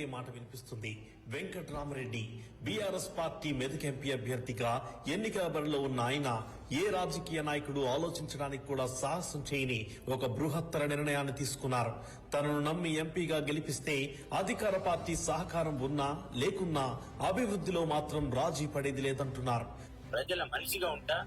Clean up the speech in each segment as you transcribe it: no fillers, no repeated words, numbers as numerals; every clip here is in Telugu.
ఒకటే మాట వినిపిస్తుంది. Venkatrama Reddy BRS party Medak MP అభ్యర్థిగా ఎన్నికల బరిలో ఉన్న ఆయన ఏ రాజకీయ నాయకుడు ఆలోచించడానికి కూడా సాహసం చేయని ఒక బృహత్తర నిర్ణయాన్ని తీసుకున్నారు. తనను నమ్మి ఎంపీగా గెలిపిస్తే అధికార పార్టీ సహకారం ఉన్నా లేకున్నా అభివృద్ధిలో మాత్రం రాజీ పడేది లేదంటున్నారు. ప్రజల మనిషిగా ఉంటా,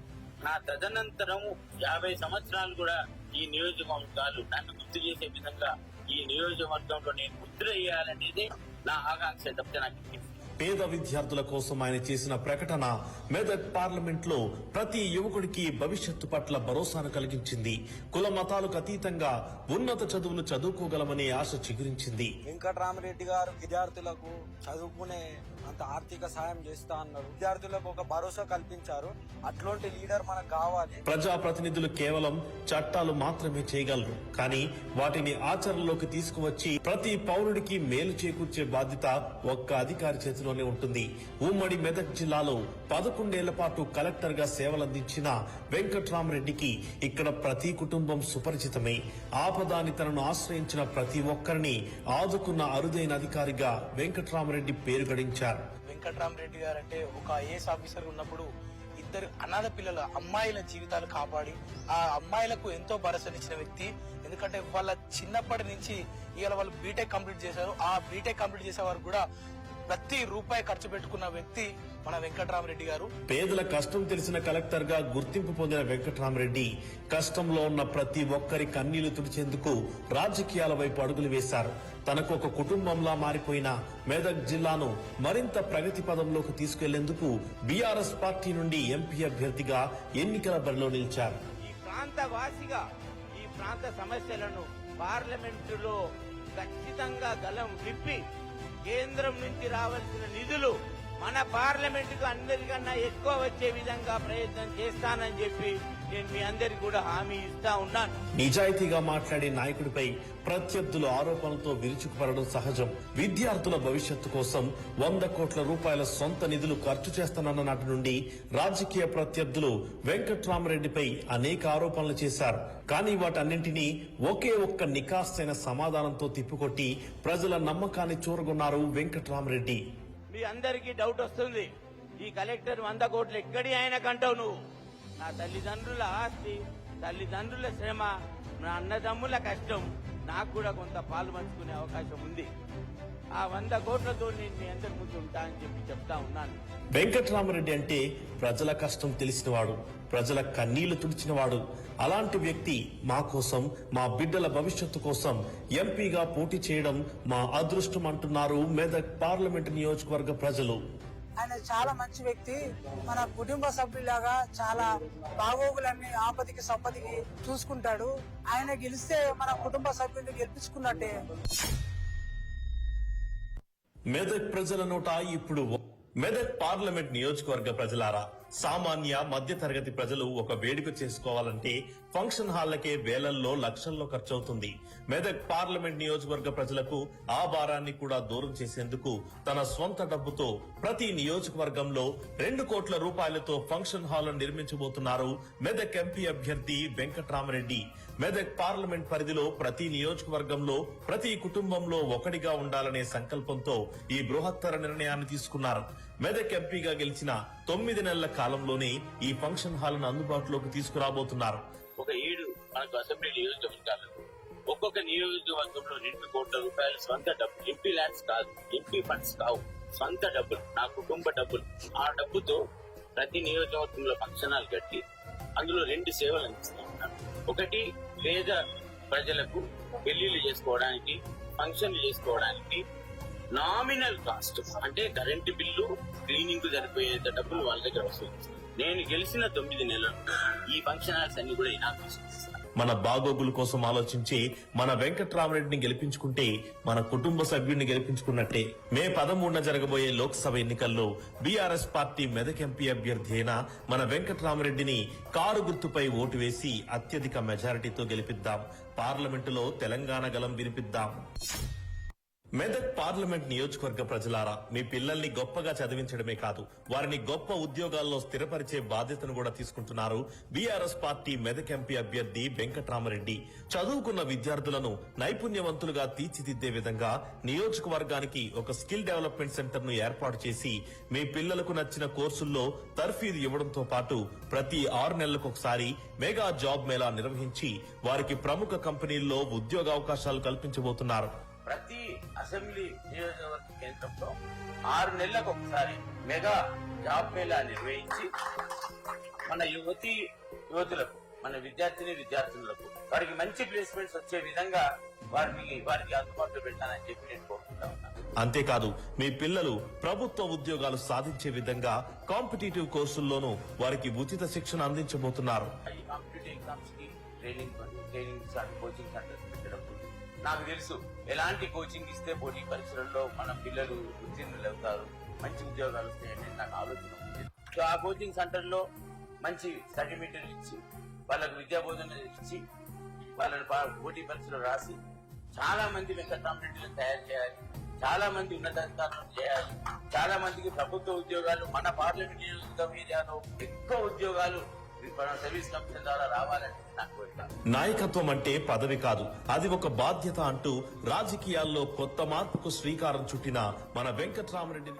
నా తదనంతరం 50 సంవత్సరాలు కూడా ఈ నియోజకవర్గాలు నన్ను గుర్తు చేసే విధంగా ఈ నియోజకవర్గంలో నేను ముద్ర వేయాలనేది నా ఆకాంక్ష తప్పితే నాకు. పేద విద్యార్థుల కోసం ఆయన చేసిన ప్రకటన మెదక్ పార్లమెంట్ లో ప్రతి యువకుడికి భవిష్యత్తు పట్ల భరోసాను కలిగించింది. కుల మతాలకు అతీతంగా ఉన్నత చదువులు చదువుకోగలమనే ఆశ చిగురించింది. వెంకట్రామరెడ్డి గారు విద్యార్థులకు చదువుకునే అంత ఆర్థిక సాయం చేస్తా అన్నారు. విద్యార్థులకు ఒక భరోసా కల్పించారు. అట్లాంటి లీడర్ మనకు కావాలి. ప్రజాప్రతినిధులు కేవలం చట్టాలు మాత్రమే చేయగలరు, కానీ వాటిని ఆచరణలోకి తీసుకువచ్చి ప్రతి పౌరుడికి మేలు చేకూర్చే బాధ్యత ఒక్క అధికారి చేతిలోనే ఉంటుంది. ఉమ్మడి మెదక్ జిల్లాలో 11 ఏళ్ల పాటు కలెక్టర్ గా సేవలందించిన వెంకట్రామరెడ్డికి ఇక్కడ ప్రతి కుటుంబం సుపరిచితమే. ఆపదాని తనను ఆశ్రయించిన ప్రతి ఒక్కరిని ఆదుకున్న అరుదైన అధికారిగా వెంకట్రామరెడ్డి పేరు గడించారు. వెంకట్రామరెడ్డి గారు అంటే ఒక ఐఏఎస్ ఆఫీసర్ ఉన్నప్పుడు ఇద్దరు అనాథ పిల్లల అమ్మాయిల జీవితాలు కాపాడి ఆ అమ్మాయిలకు ఎంతో భరోసానిచ్చిన వ్యక్తి. ఎందుకంటే వాళ్ళ చిన్నప్పటి నుంచి ఇవాళ వాళ్ళు బీటెక్ కంప్లీట్ చేశారు. ఆ బీటెక్ కంప్లీట్ చేసే వారు కూడా ప్రతి రూపాయి ఖర్చు పెట్టుకున్న వ్యక్తి మన వెంకట్రామరెడ్డి గారు. పేదల కష్టం తెలిసిన కలెక్టర్ గా గుర్తింపు పొందిన వెంకట్రామరెడ్డి కష్టంలో ఉన్న ప్రతి ఒక్కరి కన్నీళ్లు తుడిచేందుకు రాజకీయాల వైపు అడుగులు వేశారు. తనకు ఒక కుటుంబంలా మారిపోయిన మెదక్ జిల్లాను మరింత ప్రగతి పదంలోకి తీసుకెళ్లేందుకు బీఆర్ఎస్ పార్టీ నుండి ఎంపీ అభ్యర్థిగా ఎన్నికల బరిలో నిలిచారు. ఈ ప్రాంత వాసిగా ఈ ప్రాంత సమస్యలను పార్లమెంటులో ఖచ్చితంగా గలం విప్పి కేంద్రం నుంచి రావాల్సిన నిధులు మన పార్లమెంటుకు అందరికన్నా ఎక్కువ వచ్చే విధంగా ప్రయత్నం చేస్తానని చెప్పి నేను మీ అందరికి కూడా హామీ ఇస్తా ఉన్నాను. నిజాయితీగా మాట్లాడే నాయకుడిపై ప్రత్యర్థులు ఆరోపణలతో విరుచుకుపడడం సహజం. విద్యార్థుల భవిష్యత్తు కోసం 100 కోట్ల రూపాయల సొంత నిధులు ఖర్చు చేస్తానన్న నాటి నుండి రాజకీయ ప్రత్యర్థులు వెంకట్రామరెడ్డిపై అనేక ఆరోపణలు చేశారు. కానీ వాటన్నింటినీ ఒకే ఒక్క నికాస్తైన సమాధానంతో తిప్పికొట్టి ప్రజల నమ్మకాన్ని చూరగొన్నారు వెంకట్రామరెడ్డి. మీ అందరికీ డౌట్ వస్తుంది, ఈ కలెక్టర్ 100 కోట్లు ఎక్కడి ఆయన కంటావు నువ్వు? నా తల్లిదండ్రుల ఆస్తి, తల్లిదండ్రుల శ్రమ, నా అన్నదమ్ముల కష్టం నాకు కూడా కొంత పాలు పంచుకునే అవకాశం ఉంది. ఆ 100 కోట్లతో నేను మీ అందరి ముందు ఉంటా అని చెప్పి చెప్తా ఉన్నాను. వెంకట్రామరెడ్డి అంటే ప్రజల కష్టం తెలిసినవాడు, ప్రజల కన్నీళ్లు తుడిచినవాడు. అలాంటి వ్యక్తి మా కోసం, మా బిడ్డల భవిష్యత్తు కోసం ఎంపీగా పోటీ చేయడం మా అదృష్టం అంటున్నారు మెదక్ పార్లమెంటు నియోజకవర్గ ప్రజలు. ఆయన చాలా మంచి వ్యక్తి. మన కుటుంబ సభ్యులాగా చాలా బాగోగులన్నీ ఆపదికి సప్పదికి చూసుకుంటాడు. ఆయన గెలిస్తే మన కుటుంబ సభ్యుల్ని గెలిపించుకున్నట్టే. మెదక్ ప్రజల నోట ఇప్పుడు మెదక్ పార్లమెంట్ నియోజకవర్గ ప్రజలారా, సామాన్య మధ్య తరగతి ప్రజలు ఒక వేడుక చేసుకోవాలంటే ఫంక్షన్ హాళ్లకే వేలల్లో లక్షల్లో ఖర్చవుతుంది. మెదక్ పార్లమెంట్ నియోజకవర్గ ప్రజలకు ఆ భారాన్ని కూడా దూరం చేసేందుకు తన స్వంత డబ్బుతో ప్రతి నియోజకవర్గంలో 2 కోట్ల రూపాయలతో ఫంక్షన్ హాల్ నిర్మించబోతున్నారు మెదక్ ఎంపీ అభ్యర్థి వెంకట్రామరెడ్డి. మెదక్ పార్లమెంట్ పరిధిలో ప్రతి నియోజకవర్గంలో ప్రతి కుటుంబంలో ఒకటిగా ఉండాలనే సంకల్పంతో ఈ బృహత్తర నిర్ణయాన్ని తీసుకున్నారు. మెదక్ ఎంపీగా గెలిచిన 9 నెలల కాలంలోనే ఈ ఫంక్షన్ హాల్ ను అందుబాటులోకి తీసుకురాబోతున్నారు. ఒక 7 మనకు అసెంబ్లీ నియోజకవర్గాలు, ఒక్కొక్క నియోజకవర్గంలో 2 కోట్ల రూపాయలు సొంత డబ్బు. ఎంపీ ల్యాండ్స్ కాదు, ఎంపీ ఫండ్స్ కావు, సొంత డబ్బులు, నా కుటుంబ డబ్బులు. ఆ డబ్బుతో ప్రతి నియోజకవర్గంలో ఫంక్షన్ హాల్ కట్టి అందులో 2 సేవలు అందిస్తూ ఉన్నాను. ఒకటి పేద ప్రజలకు పెళ్లిళ్లు చేసుకోవడానికి, ఫంక్షన్లు చేసుకోవడానికి నామినల్ కాస్ట్ అంటే కరెంటు బిల్లు, క్లీనింగ్ సరిపోయేంత డబ్బులు వాళ్ళ దగ్గర వసూలు. నేను గెలిచిన 9 నెలలు ఈ ఫంక్షన్ హాల్స్ అన్ని కూడా ఇనాగ్రేషన్ చేస్తాను. మన బాగోగుల కోసం ఆలోచించి మన వెంకట్రామరెడ్డిని గెలిపించుకుంటే మన కుటుంబ సభ్యుడిని గెలిపించుకున్నట్టే. మే 13న జరగబోయే లోక్సభ ఎన్నికల్లో బీఆర్ఎస్ పార్టీ మెదక్ ఎంపీ అభ్యర్థి అయిన మన వెంకట్రామరెడ్డిని కారు గుర్తుపై ఓటు వేసి అత్యధిక మెజారిటీతో గెలిపిద్దాం. పార్లమెంటులో తెలంగాణ గలం వినిపిద్దాం. మెదక్ పార్లమెంట్ నియోజకవర్గ ప్రజలారా, మీ పిల్లల్ని గొప్పగా చదివించడమే కాదు, వారిని గొప్ప ఉద్యోగాల్లో స్థిరపరిచే బాధ్యతను కూడా తీసుకుంటున్నారు బీఆర్ఎస్ పార్టీ మెదక్ ఎంపీ అభ్యర్థి వెంకట్రామరెడ్డి. చదువుకున్న విద్యార్థులను నైపుణ్యవంతులుగా తీర్చిదిద్దే విధంగా నియోజకవర్గానికి ఒక స్కిల్ డెవలప్మెంట్ సెంటర్ ను ఏర్పాటు చేసి మీ పిల్లలకు నచ్చిన కోర్సుల్లో తర్ఫీదు ఇవ్వడంతో పాటు ప్రతి 6 నెలలకు ఒకసారి మెగా జాబ్ మేళా నిర్వహించి వారికి ప్రముఖ కంపెనీల్లో ఉద్యోగావకాశాలు కల్పించబోతున్నారు. ప్రతి అసెంబ్లీ నియోజకవర్గ కేంద్రంలో 6 నెలలకు ఒకసారి మెగా జాబ్ మేళా నిర్వహించి మన యువతులకు, మన విద్యార్థులకు వారికి మంచి ప్లేస్మెంట్స్ వచ్చే విధంగా వారికి అందుబాటులో పెట్టాలని చెప్పి నేను కోరుకుంటా ఉన్నాను. అంతేకాదు, మీ పిల్లలు ప్రభుత్వ ఉద్యోగాలు సాధించే విధంగా కాంపిటేటివ్ కోర్సుల్లోనూ వారికి ఉచిత శిక్షణ అందించబోతున్నారు. ఈ కాంపిటేటివ్ ఎగ్జామ్స్ కి ట్రైనింగ్ కోచింగ్ సెంటర్స్ పెట్టడం నాకు తెలుసు. ఎలాంటి కోచింగ్ ఇస్తే పోటీ పరీక్షలలో మన పిల్లలు ఉత్తీర్ణులు అవుతారు, మంచి ఉద్యోగాలు వస్తాయని నాకు ఆలోచన ఉంది. సో ఆ కోచింగ్ సెంటర్ లో మంచి సర్టిఫికెట్లు ఇచ్చి వాళ్ళకు విద్యా బోధన ఇచ్చి వాళ్ళని పోటీ పరీక్షలు రాసి చాలా మంది వెంకట్రామరెడ్డిలను తయారు చేయాలి, చాలా మంది ఉన్నతాధికారులను చేయాలి, చాలా మందికి ప్రభుత్వ ఉద్యోగాలు మన పార్లమెంట్ నియోజకవర్గం ఏరియాలో ఎక్కువ ఉద్యోగాలు సర్వీస్ కమిషన్ ద్వారా రావాలని నాకు కోరిక. నాయకత్వం అంటే పదవి కాదు, అది ఒక బాధ్యత అంటూ రాజకీయాల్లో కొత్త మార్పుకు శ్రీకారం చుట్టిన మన వెంకట్రామరెడ్డిని